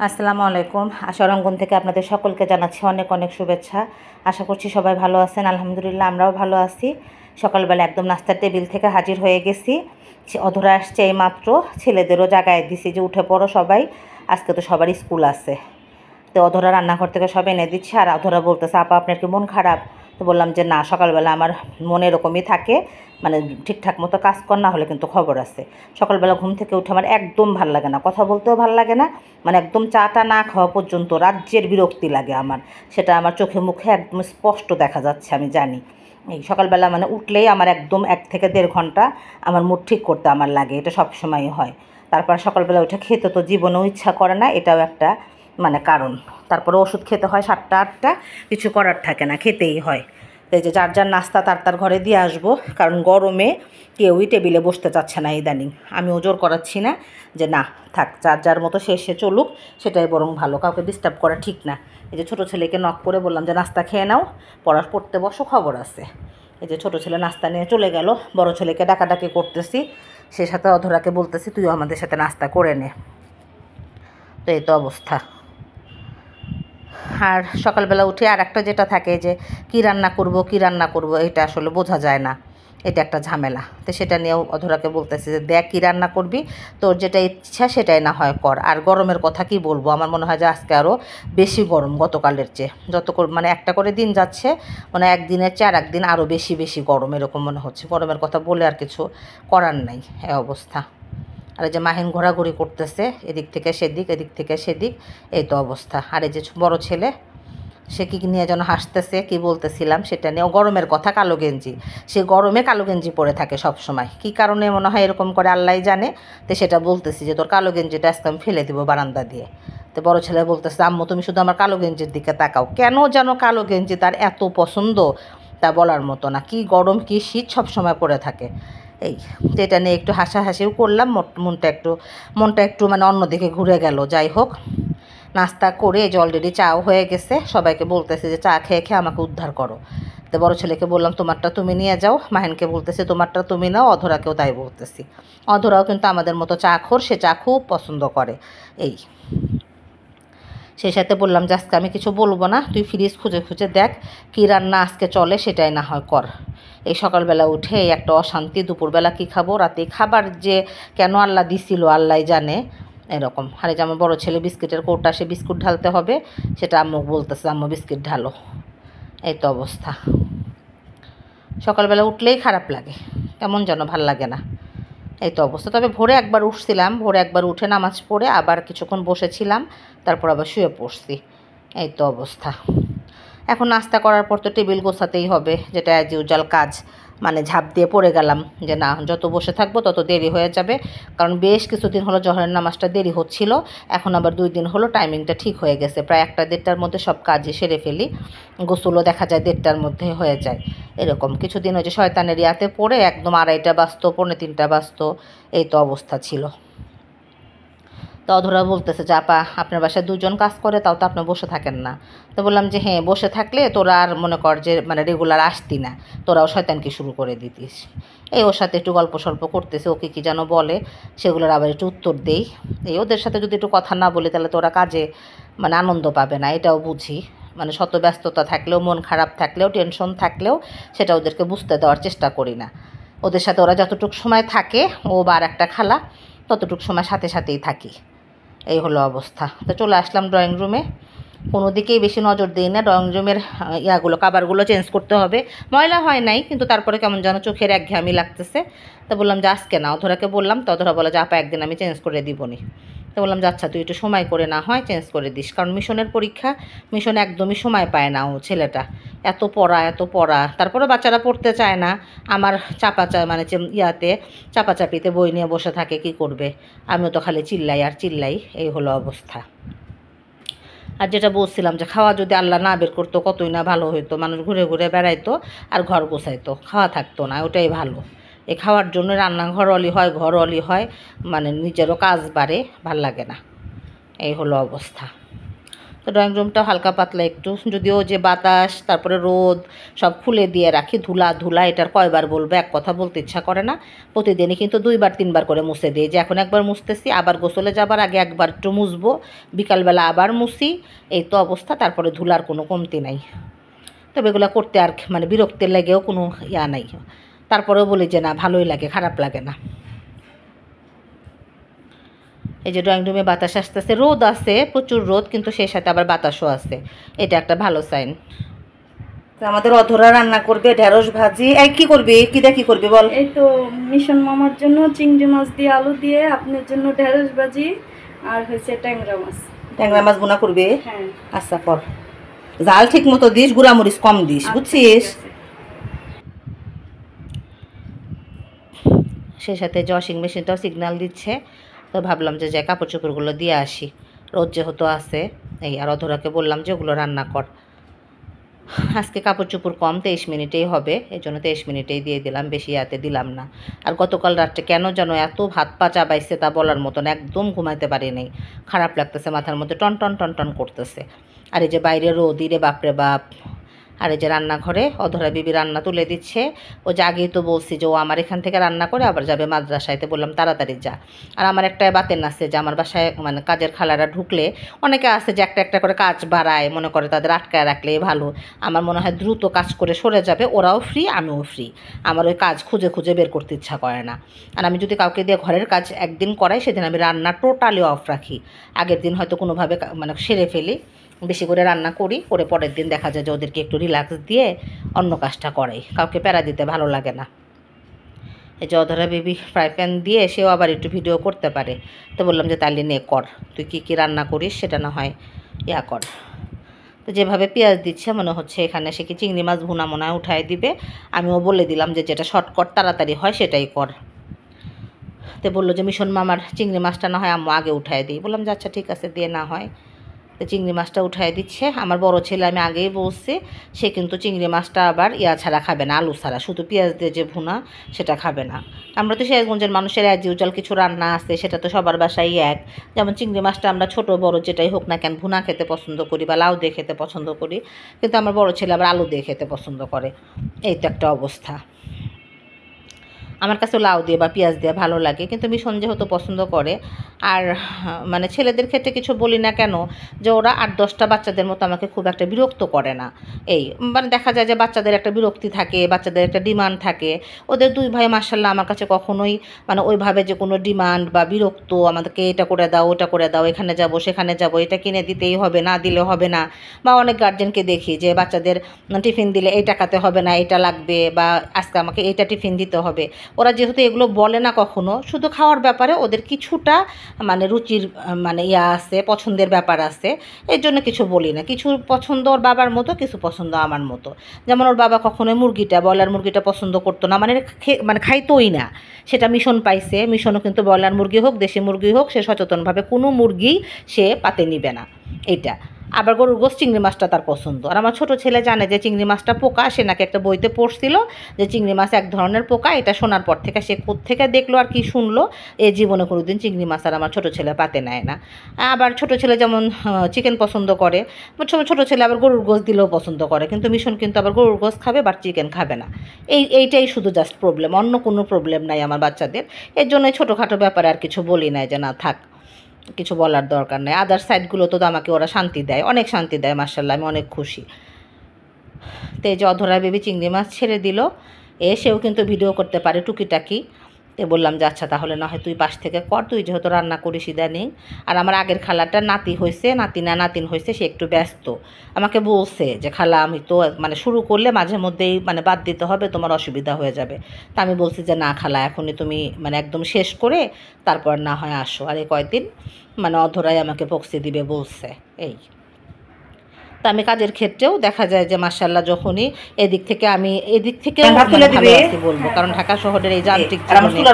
আসসালামু আলাইকুম। আশারঙ্গন থেকে আপনাদের সকলকে জানাচ্ছি অনেক অনেক শুভেচ্ছা। আশা করছি সবাই ভালো আছেন। আলহামদুলিল্লাহ আমরাও ভালো আছি। সকালবেলা একদম নাস্তার টেবিল থেকে হাজির হয়ে গেছি। অধরা আসছে এইমাত্র, ছেলেদেরও জাগায় দিছি যে উঠে পড়ো সবাই, আজকে তো সবারই স্কুল আছে। তো অধরা রান্নাঘর থেকে সব এনে দিচ্ছে, আর অধরা বলতেছে আপা আপনার কি মন খারাপ? তো বললাম যে না, সকালবেলা আমার মন এরকমই থাকে, মানে ঠিকঠাক মতো কাজ কর, না হলে কিন্তু খবর আছে। সকালবেলা ঘুম থেকে উঠে আমার একদম ভাল লাগে না, কথা বলতেও ভাল লাগে না, মানে একদম চাটা না খাওয়া পর্যন্ত রাজ্যের বিরক্তি লাগে আমার। সেটা আমার চোখে মুখে একদম স্পষ্ট দেখা যাচ্ছে, আমি জানি। এই সকালবেলা মানে উঠলেই আমার একদম 1 থেকে 1.5 ঘন্টা আমার মুড ঠিক করতে আমার লাগে, এটা সবসময়ই হয়। তারপর সকালবেলা উঠে খেতে তো জীবনেও ইচ্ছা করে না, এটাও একটা মানে কারণ। তারপরে ওষুধ খেতে হয় 7টা 8টা, কিছু করার থাকে না, খেতেই হয়। তো এই যে যার যার নাস্তা তার ঘরে দিয়ে আসবো, কারণ গরমে কেউই টেবিলে বসতে চাচ্ছে না ইদানিং। আমিও জোর করাচ্ছি না যে না থাক, যার যার মতো সে চলুক, সেটাই বরং ভালো, কাউকে ডিস্টার্ব করা ঠিক না। এই যে ছোটো ছেলেকে নক করে বললাম যে নাস্তা খেয়ে নাও, পড়তে বসো, খবর আছে। এই যে ছোটো ছেলে নাস্তা নিয়ে চলে গেল, বড় ছেলেকে ডাকাডাকি করতেছি, সে সাথে অধরাকে বলতেছি তুইও আমাদের সাথে নাস্তা করে নে। তো এই তো অবস্থা। আর সকালবেলা উঠে আর একটা যেটা থাকে যে কী রান্না করব, এটা আসলে বোঝা যায় না, এটা একটা ঝামেলা। তো সেটা নিয়েও অধরাকে বলতেছি যে দেখ কী রান্না করবি, তোর যেটা ইচ্ছা সেটাই না হয় কর। আর গরমের কথা কি বলবো, আমার মনে হয় যে আজকে আরও বেশি গরম গতকালের চেয়ে, মানে একটা করে দিন যাচ্ছে, মানে একদিনের চেয়ে আর একদিন আরও বেশি বেশি গরম এরকম মনে হচ্ছে। গরমের কথা বলে আর কিছু করার নাই, এই অবস্থা। আর এই যে মাহিন ঘোরাঘুরি করতেছে এদিক থেকে সেদিক, এদিক থেকে সেদিক, এই তো অবস্থা। আর এই যে বড় ছেলে, সে কী নিয়ে যেন হাসতেছে, কি বলতেছিলাম সেটা নিয়ে, গরমের কথা, কালো গেঞ্জি, সে গরমে কালো গেঞ্জি পরে থাকে সব সময়, কী কারণে মনে হয় এরকম করে আল্লাহ জানে। তো সেটা বলতেছি যে তোর কালো গেঞ্জিটা আজকে আমি ফেলে দিব বারান্দা দিয়ে। তো বড় ছেলে বলতেছে আম্মু তুমি শুধু আমার কালো গেঞ্জির দিকে তাকাও, কেন যেন কালো গেঞ্জি তার এত পছন্দ, তা বলার মতো না। কি গরম কি শীত সব সময় পরে থাকে। এই এটা নিয়ে একটু হাসাহাসিও করলাম, মনটা একটু মানে অন্যদিকে ঘুরে গেল। যাই হোক, নাস্তা করে যে অলরেডি চাও হয়ে গেছে, সবাইকে বলতেছে যে চা খেয়ে খেয়ে আমাকে উদ্ধার করো। তো বড় ছেলেকে বললাম তোমারটা তুমি নিয়ে যাও, মাহিনকে বলতেছে তোমারটা তুমি নাও, অধরাকেও তাই বলতেছি। অধরাও কিন্তু আমাদের মতো চা খোর, সে চা খুব পছন্দ করে। এই সেই সাথে বললাম যে আজকে আমি কিছু বলবো না, তুই ফ্রিজ খুঁজে খুঁজে দেখ কী রান্না আজকে চলে, সেটাই না হয় কর। এই সকালবেলা উঠে এই একটা অশান্তি, দুপুরবেলা কী খাবো, রাতে খাবার যে কেন আল্লাহ দিছিল আল্লাহ জানে এরকম। আর এই যে আমার বড়ো ছেলে বিস্কিটের কৌটা, সে বিস্কুট ঢালতে হবে, সেটা আম্মু বলতেছে আম্মু বিস্কিট ঢালো। এই তো অবস্থা। সকালবেলা উঠলেই খারাপ লাগে, কেমন যেন ভাল লাগে না, এই তো অবস্থা। তবে ভোরে একবার উঠছিলাম, ভোরে একবার উঠে নামাজ পড়ে আবার কিছুক্ষণ বসেছিলাম, তারপর আবার শুয়ে পড়ছি। এই তো অবস্থা। এখন নাস্তা করার পর তো টেবিল গোছাতেই হবে, যেটা অ্যাজ ইউজুয়াল কাজ। মানে ঝাঁপ দিয়ে পড়ে গেলাম যে না, যত বসে থাকবো তত দেরি হয়ে যাবে, কারণ বেশ কিছুদিন হলো জহরের নামাজটা দেরি হচ্ছিল, এখন আবার 2 দিন হলো টাইমিংটা ঠিক হয়ে গেছে, প্রায় 1টা 1:30টার মধ্যে সব কাজই সেরে ফেলি। গোসলও দেখা যায় 1:30টার মধ্যে হয়ে যায়। এরকম কিছুদিন ওই যে শয়তানের ইয়াতে পড়ে একদম 2:30টা বাজতো, 2:45টা বাজতো, এই তো অবস্থা ছিল। তো অধরা বলতেছে যে আপা আপনার বাসায় 2 জন কাজ করে, তাও তো আপনি বসে থাকেন না। তো বললাম যে হ্যাঁ, বসে থাকলে তোরা আর মনে কর যে মানে রেগুলার আসতি না, তোরাও শয়তানকে শুরু করে দিতিস। এই ওর সাথে একটু গল্প সল্প করতেছে, ওকে কী যেন বলে, সেগুলোর আবার একটু উত্তর দেই। এই ওদের সাথে যদি একটু কথা না বলি তাহলে তোরা কাজে মানে আনন্দ পাবে না, এটাও বুঝি। মানে শত ব্যস্ততা থাকলেও, মন খারাপ থাকলেও, টেনশন থাকলেও সেটা ওদেরকে বুঝতে দেওয়ার চেষ্টা করি না। ওদের সাথে ওরা যতটুকু সময় থাকে, ও বা আর একটা খালা, ততটুকু সময় সাথে সাথেই থাকি। এই হলো অবস্থা। তো চলে আসলাম ড্রয়িং রুমে, কোনো দিকেই বেশি নজর দিই না। ড্রয়িং রুমের কাভারগুলো চেঞ্জ করতে হবে, ময়লা হয় নাই, কিন্তু তারপরে কেমন যেন চোখের একঘেয়ামি লাগতেছে। তো বললাম যে আজকে না, অধরাকে বললাম, তো অধরা বলে যে আপা একদিন আমি চেঞ্জ করে দিবনি। তো বললাম যে আচ্ছা তুই একটু সময় করে না হয় চেঞ্জ করে দিস, কারণ মিশনের পরীক্ষা, মিশন একদমই সময় পায় না ও ছেলেটা, এত পড়া, তারপরে বাচ্চারা পড়তে চায় না, আমার মানে চাপাচাপিতে বই নিয়ে বসে থাকে, কি করবে, আমিও তো খালি চিল্লাই আর চিল্লাই। এই হলো অবস্থা। আর যেটা বলছিলাম যে খাওয়া যদি আল্লাহ না বের করতো কতই না ভালো হইতো, মানুষ ঘুরে ঘুরে বেড়াইতো আর ঘর গোছাইতো, খাওয়া থাকতো না, ওটাই ভালো। এই খাওয়ার জন্য রান্নাঘর ঘর হয়, মানে নিজেরও কাজ বাড়ে, ভাল লাগে না। এই হলো অবস্থা। তো ড্রয়িং রুমটাও হালকা পাতলা একটু, যদিও যে বাতাস তারপরে রোদ সব খুলে দিয়ে রাখি, ধুলা এটার কয়বার বলবো, এক কথা বলতে ইচ্ছা করে না। প্রতিদিনই কিন্তু 2বার 3বার করে মুছে দিই, যে এখন একবার মুছতেছি, আবার গোসলে যাবার আগে একবার একটু মুছবো, বিকালবেলা আবার মুছি, এই তো অবস্থা। তারপরে ধুলার কোনো কমতি নাই। তবে এগুলো করতে আর মানে বিরক্তির লাগেও কোনো ইয়া নাই, তারপরেও বলি যে না ভালোই লাগে, খারাপ লাগে না। এই যে ড্রয়িং রুমে বাতাস আসতেছে, রোদ আছে, প্রচুর রোদ, কিন্তু সেই সাথে আবার বাতাসও আছে, এটা একটা ভালো সাইন। আমাদের অধরা রান্না করবে ঢেঁড়স ভাজি। এই কি করবি, কি দিয়ে কি করবি বল? এই তো মিশন মামার জন্য চিংড়ি মাছ দিয়ে আলু দিয়ে, আপনার জন্য ঢেঁড়স ভাজি, আর হয়েছে ট্যাংরা মাছ। ট্যাংরা মাছ বোনা করবে? হ্যাঁ। আচ্ছা কর, জাল ঠিক মতো দিস, গুঁড়ামরিচ কম দিস, বুঝছিস? সেই সাথে ওয়াশিং মেশিনটাও সিগন্যাল দিচ্ছে, তো ভাবলাম যে যাই কাপড় চোপড়গুলো দিয়ে আসি, রোদ যেহেতু আছে। এই আর অধরাকে বললাম যে ওগুলো রান্না কর। আজকে কাপড় চোপড় কম, 23 মিনিটেই হবে, এই জন্য 23 মিনিটেই দিয়ে দিলাম, বেশি হাতে দিলাম না। আর গতকাল রাত্রে কেন যেন এত হাত পা চাবাইছে তা বলার মতন, একদম ঘুমাইতে পারি নাই, খারাপ লাগতেছে, মাথার মধ্যে টন টন টন টন করতেছে। আর এই যে বাইরে রোদই রে বাপরে বাপ। আর এই যে রান্নাঘরে অধরা বিবি রান্না তুলে দিচ্ছে। ও যে আগেই তো বলছি যে ও আমার এখান থেকে রান্না করে আবার যাবে মাদ্রাসায়তে, বললাম তাড়াতাড়ি যা। আর আমার একটা বাতেন আছে যে আমার বাসায় মানে কাজের খালারা ঢুকলে অনেকে আছে যে একটা একটা করে কাজ বাড়ায়, মনে করে তাদের আটকায় রাখলেই ভালো। আমার মনে হয় দ্রুত কাজ করে সরে যাবে, ওরাও ফ্রি আমিও ফ্রি, আমার ওই কাজ খুঁজে খুঁজে বের করতে ইচ্ছা করে না। আর আমি যদি কাউকে দিয়ে ঘরের কাজ একদিন করাই, সেদিন আমি রান্না টোটালি অফ রাখি, আগের দিন হয়তো কোনোভাবে মানে সেরে ফেলি, বেশি করে রান্না করি, করে পরের দিন দেখা যায় যে ওদেরকে একটু রিল্যাক্স দিয়ে অন্য কাজটা করাই, কাউকে প্যারা দিতে ভালো লাগে না। এই যে অধরা বেবি ফ্রাই প্যান দিয়ে সেও আবার একটু ভিডিও করতে পারে, তো বললাম যে তাহলে নে কর, তুই কী কী রান্না করিস সেটা না হয় ইয়া কর। তো যেভাবে পেঁয়াজ দিচ্ছে মনে হচ্ছে এখানে সে কি চিংড়ি মাছ ভুনা মনে হয় উঠায় দিবে, আমিও বলে দিলাম যে যেটা শর্টকাট তাড়াতাড়ি হয় সেটাই কর। তো বললো যে মিশন মামার চিংড়ি মাছটা না হয় আম্মু আগে উঠায় দিই, বললাম যে আচ্ছা ঠিক আছে দিয়ে না হয়। তো চিংড়ি মাছটা উঠাই দিচ্ছে। আমার বড় ছেলে, আমি আগেই বলছি, সে কিন্তু চিংড়ি মাছটা আবার ইয়া ছাড়া খাবে না, আলু ছাড়া, শুধু পেঁয়াজ দিয়ে যে ভুনা সেটা খাবে না। আমরা তো সিরাজগঞ্জের মানুষের অ্যাজ ইউজুয়াল কিছু রান্না আছে, সেটা তো সবার বাসায় এক। যেমন চিংড়ি মাছটা আমরা ছোট বড় যেটাই হোক না কেন ভুনা খেতে পছন্দ করি বা লাউ দিয়ে খেতে পছন্দ করি, কিন্তু আমার বড় ছেলে আবার আলু দিয়ে খেতে পছন্দ করে, এই তো একটা অবস্থা। আমার কাছে লাউ দিয়ে বা পেঁয়াজ দিয়ে ভালো লাগে, কিন্তু মিশন যেহেতু পছন্দ করে। আর মানে ছেলেদের ক্ষেত্রে কিছু বলি না কেন, যে ওরা 8-10টা বাচ্চাদের মতো আমাকে খুব একটা বিরক্ত করে না। এই মানে দেখা যায় যে বাচ্চাদের একটা বিরক্তি থাকে, বাচ্চাদের একটা ডিমান্ড থাকে। ওদের দুই ভাই মাশাআল্লাহ আমার কাছে কখনোই মানে ওইভাবে যে কোনো ডিমান্ড বা বিরক্ত, আমাদেরকে এটা করে দাও ওটা করে দাও, এখানে যাব সেখানে যাব, এটা কিনে দিতেই হবে, না দিলে হবে না। বা অনেক গার্জেনকে দেখি যে বাচ্চাদের টিফিন দিলে এই টাকাতে হবে না, এটা লাগবে, বা আজকে আমাকে এইটা টিফিন দিতে হবে। ওরা যেহেতু এগুলো বলে না কখনো, শুধু খাওয়ার ব্যাপারে ওদের কিছুটা মানে রুচির মানে ইয়া আছে, পছন্দের ব্যাপার আছে, এর জন্য কিছু বলি না। কিছু পছন্দ ওর বাবার মতো, কিছু পছন্দ আমার মতো। যেমন ওর বাবা কখনোই ব্রয়লার মুরগিটা পছন্দ করতো না, মানে খাইতোই না। সেটা মিশন পাইছে, মিশনও কিন্তু ব্রয়লার মুরগি হোক দেশি মুরগি হোক, সে সচেতনভাবে কোনো মুরগি সে পাতে নিবে না এইটা। আবার গরুর গোশ চিংড়ি মাছটা তার পছন্দ। আর আমার ছোটো ছেলে জানে যে চিংড়ি মাছটা পোকা, সে নাকি একটা বইতে পড়ছিল যে চিংড়ি মাছ এক ধরনের পোকা, এটা শোনার পর থেকে সে কোত্থেকে দেখলো আর কি শুনলো, এ জীবনে কোনো দিন চিংড়ি মাছ আর আমার ছোটো ছেলে পাতে নেয় না। আবার ছোটো ছেলে যেমন চিকেন পছন্দ করে, ছোটো ছেলে আবার গরুর গোশ দিলেও পছন্দ করে, কিন্তু মিশন কিন্তু আবার গরুর গোশ খাবে বা চিকেন খাবে না। এইটাই শুধু জাস্ট প্রবলেম, অন্য কোনো প্রবলেম নাই আমার বাচ্চাদের। এর জন্য ছোটোখাটো ব্যাপারে আর কিছু বলি নাই, যে না থাক, কিছু বলার দরকার নেই। আদার সাইডগুলো তো আমাকে ওরা শান্তি দেয়, অনেক শান্তি দেয়, মার্শাল্লাহ, আমি অনেক খুশি। তো এই যে অধরা বেবি চিংড়ি মাছ ছেড়ে দিল, সেও কিন্তু ভিডিও করতে পারে টুকিটাকি। তো বললাম যে আচ্ছা তাহলে না হয় তুই পাশ থেকে কর, তুই যেহেতু রান্না করিস ইদানিং। আর আমার আগের খালাটা নাতি হয়েছে, নাতিন হয়েছে, সে একটু ব্যস্ত, আমাকে বলছে যে খালা আমি তো মানে শুরু করলে মাঝে মধ্যেই মানে বাদ দিতে হবে, তোমার অসুবিধা হয়ে যাবে। তা আমি বলছি যে না খালা, এখনই তুমি মানে একদম শেষ করে তারপর না হয় আসো। আর এই কয়েকদিন মানে অধরাই আমাকে বক্সি দিবে বলছে। এই তা আমি কাজের ক্ষেত্রেও দেখা যায় যে মাশাআল্লাহ যখনই এদিক থেকে বলবো, কারণ ঢাকা শহরের এই যান্ত্রিক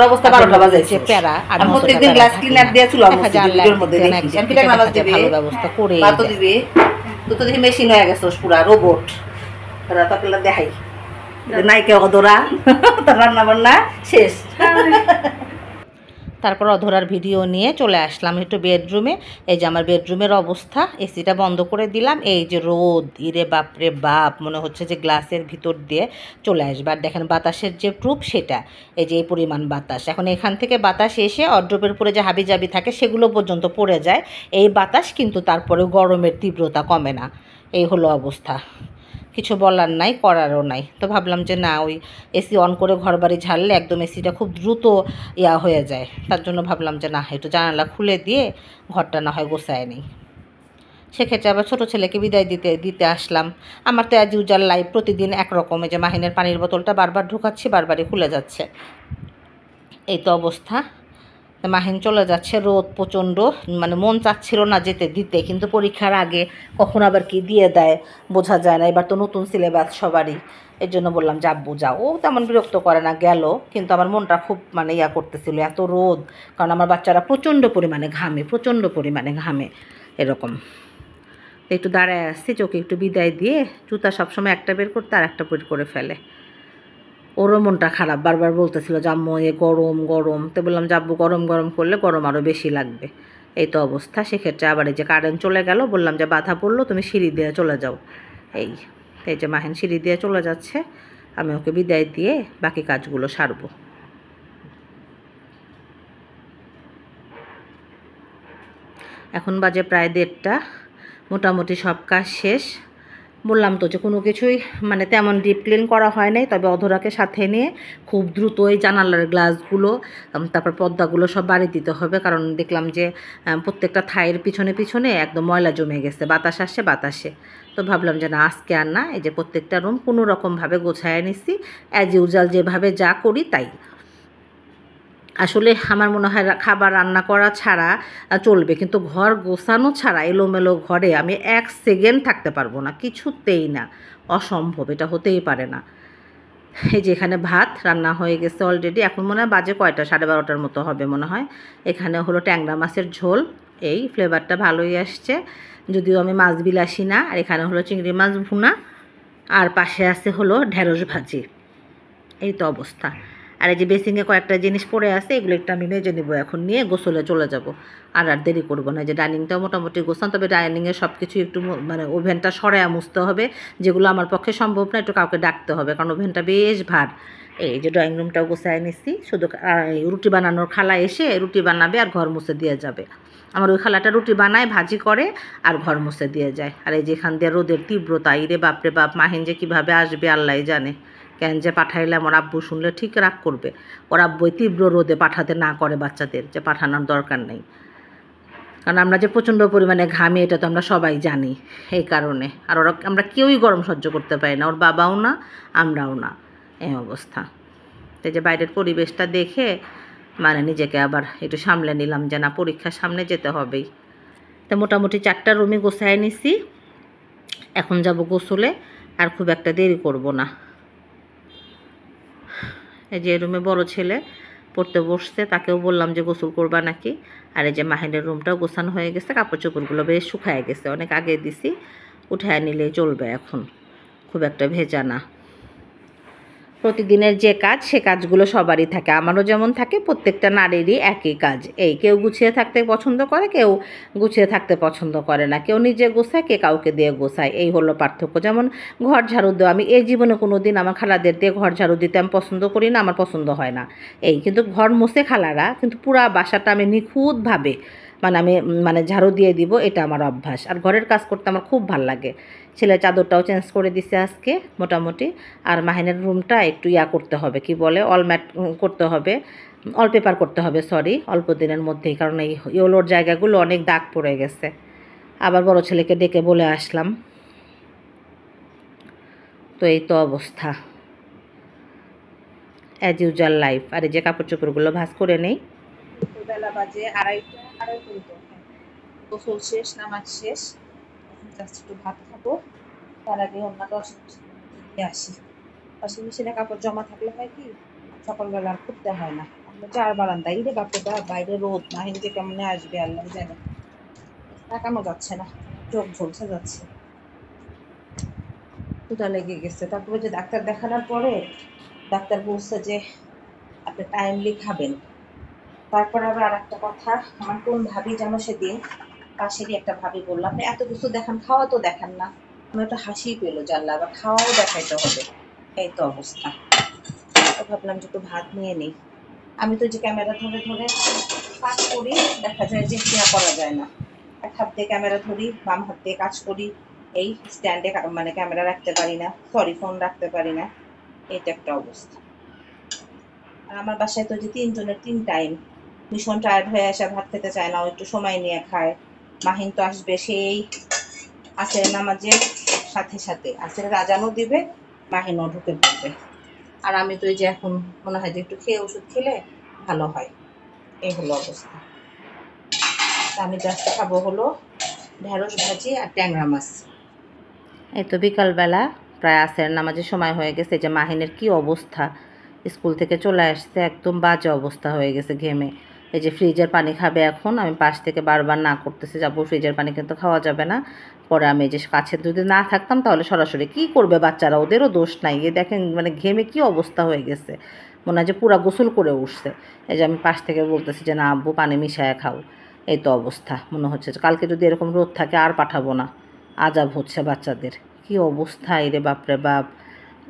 অবস্থা 12টা বাজে প্যারা, আমি প্রত্যেকদিন গ্লাস ক্লিনার দিয়ে চুলা ভালো ব্যবস্থা করে দিবে। তো তো দেখি মেশিন হয়ে গেছে পুরা রোবট, দেখাই নাইকে অধরা তার রান্না বান্না শেষ। তারপর অধরার ভিডিও নিয়ে চলে আসলাম একটু বেডরুমে। এই যে আমার বেডরুমের অবস্থা, এসিটা বন্ধ করে দিলাম। এই যে রোদ, ইরে বাপরে বাপ, মনে হচ্ছে যে গ্লাসের ভিতর দিয়ে চলে আসবে। আর দেখেন বাতাসের যে প্রুফ সেটা, এই যে এই পরিমাণ বাতাস। এখন এখান থেকে বাতাস এসে অড্রপের উপরে যে হাবিজাবি থাকে সেগুলো পর্যন্ত পড়ে যায় এই বাতাস, কিন্তু তারপরে গরমের তীব্রতা কমে না। এই হলো অবস্থা, কিছু বলার নাই, করারও নাই। তো ভাবলাম যে না, ওই এসি অন করে ঘরবাড়ি ঝাড়লে একদম এসিটা খুব দ্রুত হয়ে যায়। তার জন্য ভাবলাম যে না, একটু জানালা খুলে দিয়ে ঘরটা না হয় গোছায় নিই। সেক্ষেত্রে আবার ছোটো ছেলেকে বিদায় দিতে আসলাম। আমার তো অ্যাজ ইউজাল লাইফ প্রতিদিন একরকম। এই যে মাহিনের পানির বোতলটা বারবার ঢুকাচ্ছি, বারবারই খুলে যাচ্ছে। এই তো অবস্থা। মাহিন চলে যাচ্ছে, রোদ প্রচণ্ড, মানে মন চাচ্ছিল না দিতে, কিন্তু পরীক্ষার আগে কখন আবার কি দিয়ে দেয় বোঝা যায় না। এবার তো নতুন সিলেবাস সবারই, এর জন্য বললাম যে আব্বু যাও। ও তেমন বিরক্ত করে না, গেল। কিন্তু আমার মনটা খুব মানে করতেছিল, এত রোদ। কারণ আমার বাচ্চারা প্রচণ্ড পরিমাণে ঘামে এরকম। একটু দাঁড়ায় আসছি, চোখে একটু বিদায় দিয়ে, জুতা সবসময় একটা বের করতে আর একটা বের করে ফেলে। ওরও মনটা খারাপ, বারবার বলতেছিল যে আম্মু এ গরম গরম। তো বললাম যে আব্বু গরম গরম করলে গরম আরও বেশি লাগবে। এই তো অবস্থা। সেক্ষেত্রে আবার এই যে কারেন্ট চলে গেল, বললাম যে বাধা পড়লো, তুমি সিঁড়ি দিয়ে চলে যাও। এই যে মাহিন সিঁড়ি দিয়ে চলে যাচ্ছে, আমি ওকে বিদায় দিয়ে বাকি কাজগুলো সারবো। এখন বাজে প্রায় 1:30, মোটামুটি সব কাজ শেষ। বললাম তো যে কোনো কিছুই মানে তেমন ডিপ ক্লিন করা হয় নাই, তবে অধরাকে সাথে নিয়ে খুব দ্রুত এই জানালার গ্লাসগুলো, তারপর পর্দাগুলো সব বাড়ি দিতে হবে। কারণ দেখলাম যে প্রত্যেকটা থাইয়ের পিছনে পিছনে একদম ময়লা জমে গেছে, বাতাস আসছে বাতাসে। তো ভাবলাম যে না, আজকে আর না, এই যে প্রত্যেকটা রুম কোনো রকমভাবে গোছায় নিছি, অ্যাজ ইউজাল যেভাবে যা করি তাই। আসলে আমার মনে হয় খাবার রান্না করা ছাড়া চলবে, কিন্তু ঘর গোছানো ছাড়া এলোমেলো ঘরে আমি 1 সেকেন্ড থাকতে পারবো না, কিছুতেই না, অসম্ভব, এটা হতেই পারে না। এই যে এখানে ভাত রান্না হয়ে গেছে অলরেডি। এখন মনে হয় বাজে কয়টা, 12:30 মতো হবে মনে হয়। এখানে হলো ট্যাংরা মাছের ঝোল, এই ফ্লেভারটা ভালোই আসছে, যদিও আমি মাছ বিলাসী না। আর এখানে হলো চিংড়ি মাছ ভুনা, আর পাশে আছে হলো ঢেঁড়স ভাজি। এই তো অবস্থা। আর এই যে বেসিংয়ে কয়েকটা জিনিস পড়ে আছে, এগুলো একটু আমি মেজে নেবো এখন, নিয়ে গোসলে চলে যাব। আর দেরি করবো না। যে ডাইনিংটাও মোটামুটি গোছান, তবে ডাইনিংয়ে সব কিছু একটু মানে ওভেনটা সরাইয়া মুছতে হবে, যেগুলো আমার পক্ষে সম্ভব না, একটু কাউকে ডাকতে হবে, কারণ ওভেনটা বেশ ভার। এই যে ড্রয়িং রুমটাও গোছায় নিচ্ছি, শুধু রুটি বানানোর খালা এসে রুটি বানাবে আর ঘর মুছে দিয়ে যাবে। আমার ওই খালাটা রুটি বানায়, ভাজি করে আর ঘর মুছে দিয়ে যায়। আর এই যেখান দিয়ে রোদের তীব্রতা, ইরে বাপরে বাপ, মাহিন যে কীভাবে আসবে আল্লাহ জানে। কেন যে পাঠাইলে, আমার আব্বু শুনলে ঠিক রাগ করবে। ওর আব্বু তীব্র রোদে পাঠাতে না করে বাচ্চাদের, যে পাঠানোর দরকার নেই। কারণ আমরা যে প্রচণ্ড পরিমাণে ঘামি, এটা তো আমরা সবাই জানি, এই কারণে। আর আমরা কেউই গরম সহ্য করতে পারি না, ওর বাবাও না, আমরাও না, এই অবস্থা। এই যে বাইরের পরিবেশটা দেখে মানে নিজেকে আবার একটু সামলে নিলাম, যে না, পরীক্ষার সামনে যেতে হবেই। তো মোটামুটি 4টা রুমই গোছায় নিছি, এখন যাব গোসলে, আর খুব একটা দেরি করব না। এই যে রুমে বড় ছেলে পড়তে বসছে, তাকেও বললাম যে গোসল করবা নাকি। আর এই যে মাহিনের রুমটাও গোছানো হয়ে গেছে, কাপড় চোপড়গুলো বেশ শুকায় গেছে, অনেক আগে দিছি, উঠায় নিলেই চলবে এখন, খুব একটা ভেজা না। প্রতিদিনের যে কাজ, সে কাজগুলো সবারই থাকে, আমারও যেমন থাকে, প্রত্যেকটা নারীরই একই কাজ। এই কেউ গুছিয়ে থাকতে পছন্দ করে, কেউ গুছিয়ে থাকতে পছন্দ করে না, কেউ নিজে গোছায়, কে কাউকে দিয়ে গোছায়, এই হলো পার্থক্য। যেমন ঘর ঝাড়ু দেওয়া, আমি এই জীবনে কোনো দিন আমার খালাদের দিয়ে ঘর ঝাড়ু দিতে আমি পছন্দ করি না, আমার পছন্দ হয় না। এই কিন্তু ঘর মুছে খালারা, কিন্তু পুরা বাসাটা আমি নিখুঁতভাবে আমি ঝাড়ু দিয়ে দিব, এটা আমার অভ্যাস। আর ঘরের কাজ করতে আমার খুব ভাল লাগে। ছেলের চাদরটাও চেঞ্জ করে দিছে আজকে মোটামুটি। আর মাহিনের রুমটা একটু করতে হবে, কি বলে, অলম্যাট করতে হবে, অলপেপার করতে হবে, সরি, অল্প দিনের মধ্যেই, কারণ এই ইয়োলোর জায়গাগুলো অনেক দাগ পড়ে গেছে। আবার বড় ছেলেকে ডেকে বলে আসলাম। তো এই তো অবস্থা, অ্যাজ ইউজুয়াল লাইফ। আর এই যে কাপড় চোপড়গুলো ভাঁজ করে নেই। বেলা বাজে 2:30 গোসল শেষ, নামাজ শেষ, জাস্ট একটু ভাত খাবো। তার আগে অন্যটা ওয়াশিং মেশিনে আসি। ওয়াশিং মেশিনে কাপড় জমা থাকলে হয় কি, সকালবেলা আর খুঁজতে হয় না। আমরা 4 বারান্দা, ইরে বাপরে বাপ, বাইরে রোদ, মাহিন যে কেমনে আসবে আল্লাহ জানে, তাকানো যাচ্ছে না, চোখ ঝলসে যাচ্ছে, ক্ষুধা লেগে গেছে। তারপরে যে ডাক্তার দেখানোর পরে ডাক্তার বলছে যে আপনি টাইমলি খাবেন, তারপর আবার আর একটা কথা, আমার কোন ভাবি যেন সেদিন, পাশেরই একটা ভাবি বললো, আপনি এত কিছু দেখান, খাওয়া তো দেখান না। আমার একটা হাসি পেলো, জানলা আবার খাওয়াও দেখাইতে হবে, এই তো অবস্থা। তো ভাবলাম যে একটু ভাত নিয়ে নিই। আমি তো যে ক্যামেরা ধরে ধরে কাজ করি, দেখা যায় যে ইয়া করা যায় না, এক হাত দিয়ে ক্যামেরা ধরি, বাম হাত দিয়ে কাজ করি, এই স্ট্যান্ডে মানে ক্যামেরা রাখতে পারি না, সরি ফোন রাখতে পারি না, এটা একটা অবস্থা। আর আমার বাসায় তো যে 3 জনের 3 টাইম, ভীষণ টায়ার্ড হয়ে আসে, ভাত খেতে চায় না, ও একটু সময় নিয়ে খায়। মাহিন তো আসবে সেই আসরের নামাজের সাথে সাথে, আসরের আজানও দিবে, মাহিনও ঢুকে পড়বে। আর আমি তো এই যে এখন মনে হয় যে একটু খেয়ে ওষুধ খেলে ভালো হয়, এই হলো অবস্থা। আমি জাস্ট খাবো হলো ঢেঁড়স ভাজি আর ট্যাংরা মাছ। এই তো বিকালবেলা প্রায় আসরের নামাজের সময় হয়ে গেছে, যে মাহিনের কি অবস্থা, স্কুল থেকে চলে আসছে একদম বাজে অবস্থা হয়ে গেছে ঘেমে। এই যে ফ্রিজের পানি খাবে এখন, আমি পাশ থেকে বারবার না করতেছি, যাবো ফ্রিজের পানি কিন্তু খাওয়া যাবে না। পরে আমি এই যে কাছে যদি না থাকতাম তাহলে সরাসরি কী করবে বাচ্চারা, ওদেরও দোষ নাই, এ দেখেন মানে ঘেমে কি অবস্থা হয়ে গেছে, মনে হয় যে পুরা গোসল করে উঠছে। এই যে আমি পাশ থেকে বলতেছি যে না আব্বু পানি মিশায়া খাও, এই তো অবস্থা। মনে হচ্ছে যে কালকে যদি এরকম রোদ থাকে আর পাঠাবো না, আজাব হচ্ছে বাচ্চাদের, কি অবস্থা রে বাপরে বাপ।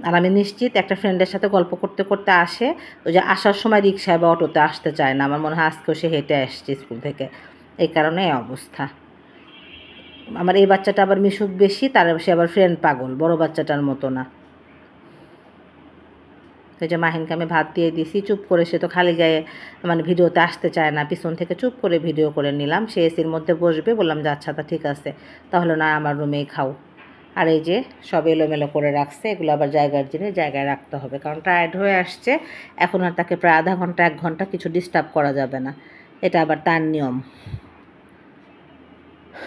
আর আমি নিশ্চিত একটা ফ্রেন্ডের সাথে গল্প করতে করতে আসে, ওই যে আসার সময় রিক্সায় বা অটোতে আসতে চায় না, আমার মনে হয় আজকেও সে হেঁটে আসছে স্কুল থেকে, এই কারণে এই অবস্থা। আমার এই বাচ্চাটা আবার মিশুক বেশি, তার সে আবার ফ্রেন্ড পাগল, বড় বাচ্চাটার মতো না। তো যে মাহিনকে আমি ভাত দিয়ে দিয়েছি, চুপ করে, সে তো খালি গায়ে মানে ভিডিওতে আসতে চায় না, পিছন থেকে চুপ করে ভিডিও করে নিলাম। সে এসির মধ্যে বসবে, বললাম যে আচ্ছা তা ঠিক আছে, তাহলে না আমার রুমেই খাও। আর এই যে সব এলোমেলো করে রাখছে, এগুলো আবার জায়গার জিনিস জায়গায় রাখতে হবে, কারণ টায়ার্ড হয়ে আসছে এখন, আর তাকে প্রায় আধা ঘন্টা 1 ঘন্টা কিছু ডিস্টার্ব করা যাবে না, এটা আবার তার নিয়ম।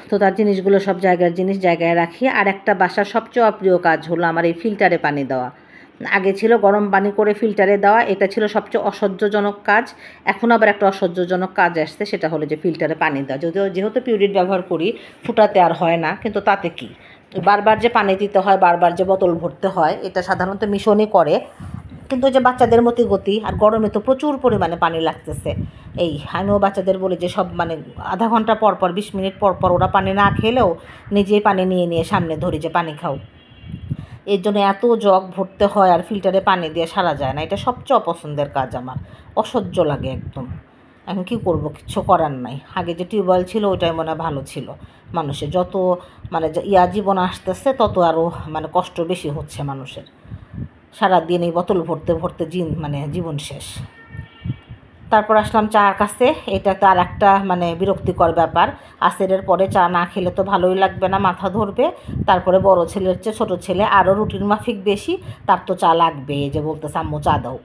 তো তার জিনিসগুলো সব জায়গার জিনিস জায়গায় রাখি। আর একটা বাসার সবচেয়ে অপ্রিয় কাজ হলো আমার এই ফিল্টারে পানি দেওয়া। আগে ছিল গরম পানি করে ফিল্টারে দেওয়া, এটা ছিল সবচেয়ে অসহ্যজনক কাজ। এখন আবার একটা অসহ্যজনক কাজ আসছে, সেটা হলো যে ফিল্টারে পানি দেওয়া। যদিও যেহেতু পিউরিট ব্যবহার করি, ফুটাতে আর হয় না, কিন্তু তাতে কি, বারবার যে পানি দিতে হয়, বারবার যে বোতল ভরতে হয়, এটা সাধারণত মিশনই করে। কিন্তু ওই যে বাচ্চাদের মতি গতি, আর গরমে তো প্রচুর পরিমাণে পানি লাগতেছে। এই আমিও বাচ্চাদের বলি যে সব মানে আধা ঘন্টা পর পর 20 মিনিট পর পর ওরা পানি না খেলেও নিজেই পানি নিয়ে নিয়ে সামনে ধরি যে পানি খাও। এর জন্য এত জগ ভরতে হয়, আর ফিল্টারে পানি দিয়ে সারা যায় না, এটা সবচেয়ে অপছন্দের কাজ আমার, অসহ্য লাগে একদম। এখন কী করবো, কিচ্ছু করার নাই। আগে যে টিউবওয়েল ছিল ওইটাই মনে হয় ভালো ছিল। মানুষের যত মানে জীবন আসতেছে তত আরও মানে কষ্ট বেশি হচ্ছে মানুষের। সারাদিন এই বোতল ভরতে ভরতে জীবন শেষ। তারপর আসলাম চার কাছে, এটা তো আর একটা মানে বিরক্তিকর ব্যাপার। আসরের পরে চা না খেলে তো ভালোই লাগবে না, মাথা ধরবে। তারপরে বড় ছেলের চেয়ে ছোটো ছেলে আরও রুটিন মাফিক বেশি, তার তো চা লাগবে, এই যে বলতেছে আম্মু চা দাও,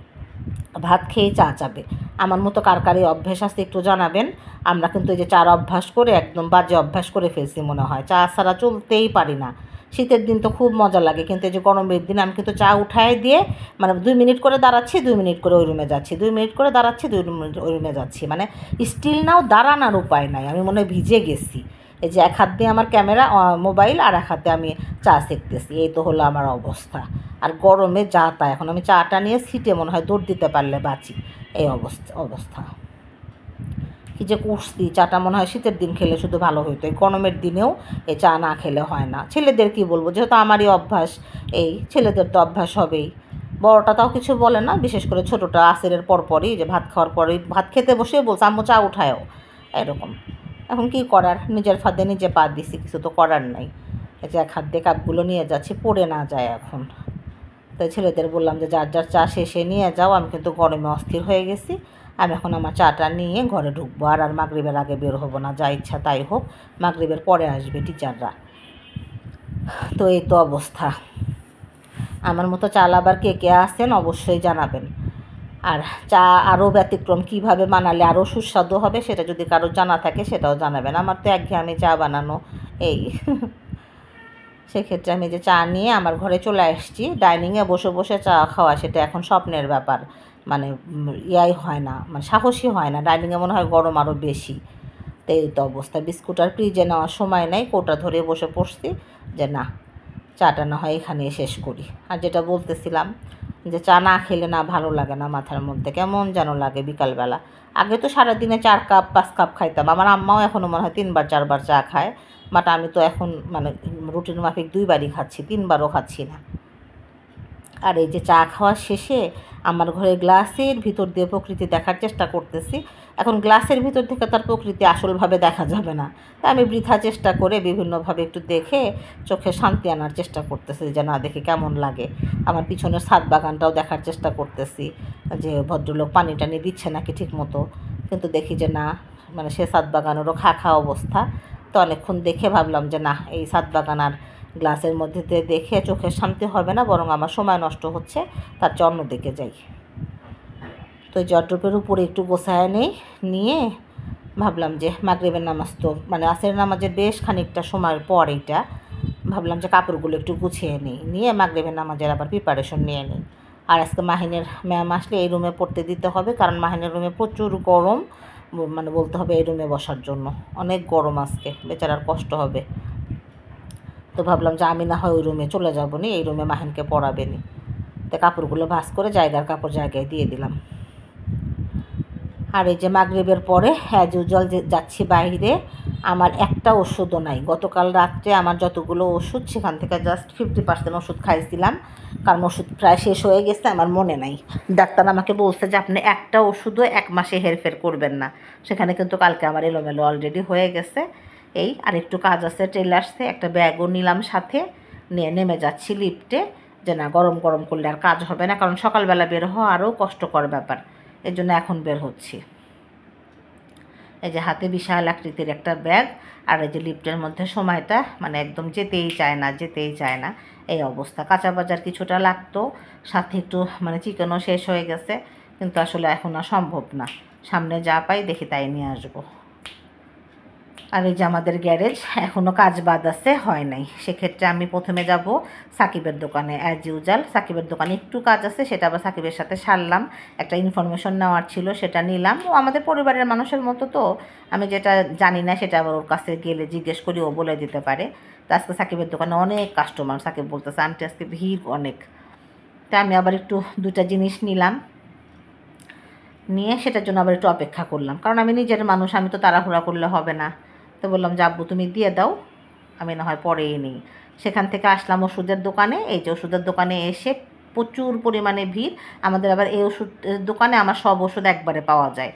ভাত খেয়েই চা চাবে। আমার মতো কার কার এই অভ্যেস আছে একটু জানাবেন। আমরা কিন্তু এই যে চার অভ্যাস করে একদম বাজে অভ্যাস করে ফেলছি মনে হয়, চা ছাড়া চলতেই পারি না। শীতের দিন তো খুব মজা লাগে, কিন্তু এই যে গরমের দিন আমি কিন্তু চা উঠায় দিয়ে মানে 2 মিনিট করে দাঁড়াচ্ছি, 2 মিনিট করে ওই রুমে যাচ্ছি, 2 মিনিট করে দাঁড়াচ্ছি, 2 মিনিট ওই রুমে যাচ্ছি, মানে স্টিল নাও দাঁড়ানোর উপায় নাই, আমি মনে হয় ভিজে গেছি। এই যে এক হাত দিয়ে আমার ক্যামেরা মোবাইল, আর এক হাতে আমি চা সেঁকতেছি, এই তো হলো আমার অবস্থা। আর গরমে যা তা, এখন আমি চাটা নিয়ে সিটে মনে হয় দৌড় দিতে পারলে বাঁচি, এই অবস্থা। কী যে করছি, চাটা মনে হয় শীতের দিন খেলে শুধু ভালো হইতো, এই গরমের দিনেও এই চা না খেলে হয় না। ছেলেদের কি বলবো, যেহেতু আমারই অভ্যাস, এই ছেলেদের তো অভ্যাস হবেই। বড়টা তাও কিছু বলে না, বিশেষ করে ছোটোটা আসরের পরপরই যে ভাত খাওয়ার পরেই, ভাত খেতে বসে বলছে আম্মু চা উঠায়ও, এরকম। এখন কি করার, নিজের ফাঁদে নিজে পা দিছি, কিছু তো করার নাই। এই যে এক হাত দিয়ে কাপগুলো নিয়ে যাচ্ছি, পড়ে না যায় এখন। তাই ছেলেদের বললাম যে যার যার চা শেষে নিয়ে যাও, আমি কিন্তু গরমে অস্থির হয়ে গেছি। আমি এখন আমার চাটা নিয়ে ঘরে ঢুকবো, আর মাগরিবের আগে বের হবো না, যা ইচ্ছা তাই হোক, মাগরিবের পরে আসবে টিচাররা। তো এই তো অবস্থা। আমার মতো চাল আবার কে কে আসছেন অবশ্যই জানাবেন। আর চা আরও ব্যতিক্রম কীভাবে বানালে আরও সুস্বাদু হবে, সেটা যদি কারো জানা থাকে সেটাও জানাবেন। আমার তো একঘেয়েমি চা বানানো, এই সেক্ষেত্রে আমি যে চা নিয়ে আমার ঘরে চলে আসছি, ডাইনিংয়ে বসে বসে চা খাওয়া সেটা এখন স্বপ্নের ব্যাপার, মানে ইয়াই হয় না, মানে সাহসী হয় না, ডাইনিংয়ে মনে হয় গরম আরও বেশি। তো এই তো অবস্থা, বিস্কুট আর ফ্রিজে নেওয়ার সময় নেই, কোটা ধরে বসে পড়ছি যে না, চাটা না হয় এখানে শেষ করি। আর যেটা বলতেছিলাম যে চা না খেলে না ভালো লাগে না, মাথার মধ্যে কেমন যেন লাগে বিকালবেলা। আগে তো সারাদিনে 4 কাপ 5 কাপ খাইতাম, আমার আম্মাও এখনও মনে হয় 3বার 4বার চা খায়, বাট আমি তো এখন মানে রুটিন মাফিক 2বারই খাচ্ছি, 3বারও খাচ্ছি না। আর এই যে চা খাওয়া শেষে আমার ঘরে গ্লাসের ভিতর দিয়ে প্রকৃতি দেখার চেষ্টা করতেছি। এখন গ্লাসের ভিতর থেকে তার প্রকৃতি আসলভাবে দেখা যাবে না, তাই আমি বৃথা চেষ্টা করে বিভিন্নভাবে একটু দেখে চোখে শান্তি আনার চেষ্টা করতেছি, যে না দেখি কেমন লাগে। আমার পিছনের ছাদ বাগানটাও দেখার চেষ্টা করতেছি, যে ভদ্রলোক পানি টানি দিচ্ছে নাকি ঠিক মতো, কিন্তু দেখি যে না, মানে সে ছাদ বাগানেরও খা অবস্থা। তো অনেকক্ষণ দেখে ভাবলাম যে না, এই ছাদ বাগান আর গ্লাসের মধ্যে দিয়ে দেখে চোখের শান্তি হবে না, বরং আমার সময় নষ্ট হচ্ছে, তার চেয়ে অন্যদিকে যাই। তো জট্রপের উপরে একটু গোছায় নিয়ে ভাবলাম যে মাগরিবের নামাজ তো মানে আসরের নামাজের বেশ খানিকটা সময়ের পর এইটা, ভাবলাম যে কাপড়গুলো একটু গুছিয়ে নিয়ে মাগরিবের নামাজের আবার প্রিপারেশন নিয়ে নিই। আর আজকে মাহিনের ম্যাম আসলে এই রুমে পড়তে দিতে হবে, কারণ মাহিনের রুমে প্রচুর গরম, মানে বলতে হবে এই রুমে বসার জন্য অনেক গরম, আজকে বেচারার কষ্ট হবে। তো ভাবলাম যে আমি না হয় ওই রুমে চলে যাবো নি, এই রুমে মাহিনকে পড়াবে নি। তো কাপড়গুলো ভাঁজ করে জায়গার কাপড় জায়গায় দিয়ে দিলাম। আর এই যে মাগরিবের পরে অ্যাজ ইউজুয়াল যাচ্ছি বাইরে, আমার একটা ওষুধও নাই। গতকাল রাত্রে আমার যতগুলো ওষুধ সেখান থেকে জাস্ট 50% ওষুধ খাইছিলাম, কারণ ওষুধ প্রায় শেষ হয়ে গেছে, আমার মনে নাই। ডাক্তার আমাকে বলছে যে আপনি একটা ওষুধও 1 মাসে হেরফের করবেন না। সেখানে কিন্তু কালকে আমার এলোমেলো অলরেডি হয়ে গেছে। এই আর একটু কাজ আছে, টেলার্সে একটা ব্যাগও নিলাম সাথে, নিয়ে নেমে যাচ্ছি লিফটে, যে না গরম গরম করলে আর কাজ হবে না, কারণ সকালবেলা বের হওয়া আরও কষ্টকর ব্যাপার, এর জন্য এখন বের হচ্ছি। এই যে হাতে বিশাল আকৃতির একটা ব্যাগ, আর এই যে লিফটের মধ্যে সময়টা মানে একদম যেতেই চায় না এই অবস্থা। কাঁচা বাজার কিছুটা লাগতো, সাথে একটু মানে চিকেনও শেষ হয়ে গেছে, কিন্তু আসলে এখন আর সম্ভব না, সামনে যা পাই দেখি তাই নিয়ে আসবো। আর এই যে আমাদের গ্যারেজ এখনও কাজ বাদ আছে, হয় নাই। সেক্ষেত্রে আমি প্রথমে যাব সাকিবের দোকানে, অ্যাজ ইউজুয়াল সাকিবের দোকানে একটু কাজ আছে, সেটা আবার সাকিবের সাথে সারলাম। একটা ইনফরমেশন নেওয়ার ছিল, সেটা নিলাম। ও আমাদের পরিবারের মানুষের মতো, তো আমি যেটা জানি না সেটা আবার ওর কাছে গেলে জিজ্ঞেস করি, ও বলে দিতে পারে। তো আজকে সাকিবের দোকানে অনেক কাস্টমার, সাকিব বলতেছে আন্টি আজকে ভিড় অনেক। তা আমি আবার একটু 2টা জিনিস নিলাম, নিয়ে সেটার জন্য আবার একটু অপেক্ষা করলাম, কারণ আমি নিজের মানুষ, আমি তো তাড়াহুড়া করলে হবে না। তো বললাম যে আব্বু তুমি দিয়ে দাও, আমি না হয় পরেই নিই। সেখান থেকে আসলাম ওষুধের দোকানে। এই যে ওষুধের দোকানে এসে প্রচুর পরিমাণে ভিড়। আমাদের আবার এই ওষুধের দোকানে আমার সব ওষুধ একবারে পাওয়া যায়।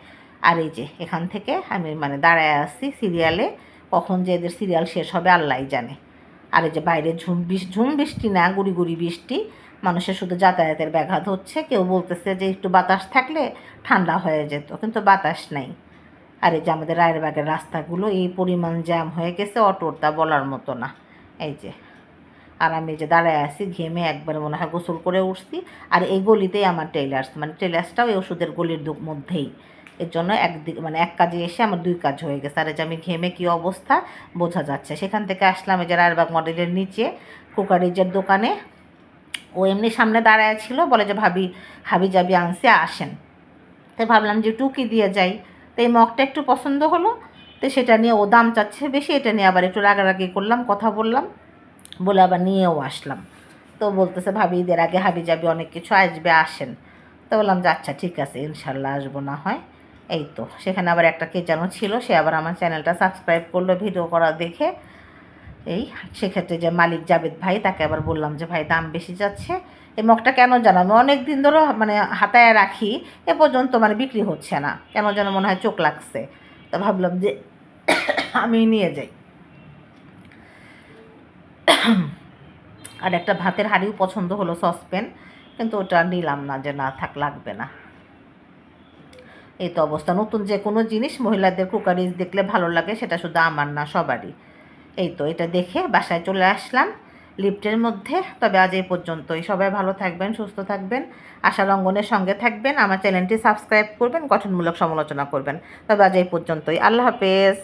আর এই যে এখান থেকে আমি মানে দাঁড়ায় আসছি সিরিয়ালে, কখন যে এদের সিরিয়াল শেষ হবে আল্লাহই জানে। আর এই যে বাইরে ঝুম বৃষ্টি না, গুড়ি গুড়ি বৃষ্টি, মানুষের শুধু যাতায়াতের ব্যাঘাত হচ্ছে। কেউ বলতেছে যে একটু বাতাস থাকলে ঠান্ডা হয়ে যেত, কিন্তু বাতাস নাই। আর এই যে আমাদের রায়েরবাগের রাস্তাগুলো এই পরিমাণ জ্যাম হয়ে গেছে, অটোটা বলার মতো না। এই যে আর আমি যে দাঁড়ায় আছি ঘেমে একবার মনে হয় গোসল করে উঠছি। আর এই গলিতেই আমার টেলার্স, মানে টেলার্সটাও এই ওষুধের গলির মধ্যেই, এর জন্য একদিকে মানে এক কাজে এসে আমার 2 কাজ হয়ে গেছে। আর এই যে আমি ঘেমে কী অবস্থা বোঝা যাচ্ছে। সেখান থেকে আসলাম এই যে রায়েরবাগ মডেলের নিচে কুকারিজের দোকানে। ও এমনি সামনে দাঁড়ায় ছিল, বলে যে ভাবি হাবি জাবি আনছে আসেন। তাই ভাবলাম যে টুকি দিয়ে যাই। তো এই মগটা একটু পছন্দ হলো, তো সেটা নিয়ে ও দাম চাচ্ছে বেশি, এটা নিয়ে আবার একটু রাগারাগি করলাম, কথা বললাম, বলে আবার নিয়েও আসলাম। তো বলতেছে ভাবি ঈদের আগে হাবি যাবি অনেক কিছু আসবে আসেন। তো বললাম যে আচ্ছা ঠিক আছে ইনশাল্লাহ আসবো না হয়। এই তো সেখানে আবার একটা কে যেন ছিল, সে আবার আমার চ্যানেলটা সাবস্ক্রাইব করলো ভিডিও করা দেখে। এই সেক্ষেত্রে যে মালিক জাবেদ ভাই, তাকে আবার বললাম যে ভাই দাম বেশি যাচ্ছে। এই মগটা কেন জানো আমি অনেক দিন ধরে মানে হাতায় রাখি, এ পর্যন্ত মানে বিক্রি হচ্ছে না, কেন যেন মনে হয় চোখ লাগছে। তো ভাবলাম যে আমি নিয়ে যাই। আর একটা ভাতের হাঁড়িও পছন্দ হলো, সসপ্যান, কিন্তু ওটা নিলাম না, যে না থাক লাগবে না। এই তো অবস্থা। নতুন যে কোনো জিনিস মহিলাদের কুকারিজ দেখলে ভালো লাগে, সেটা শুধু আমার না সবারই। এই তো এটা দেখে বাসায় চলে আসলাম লিফটের মধ্যে। তবে আজ এই পর্যন্তই। সবাই ভালো থাকবেন, সুস্থ থাকবেন, আশার অঙ্গনের সঙ্গে থাকবেন, আমার চ্যানেলটি সাবস্ক্রাইব করবেন, গঠনমূলক সমালোচনা করবেন। তবে আজ এই পর্যন্তই। আল্লাহ হাফেজ।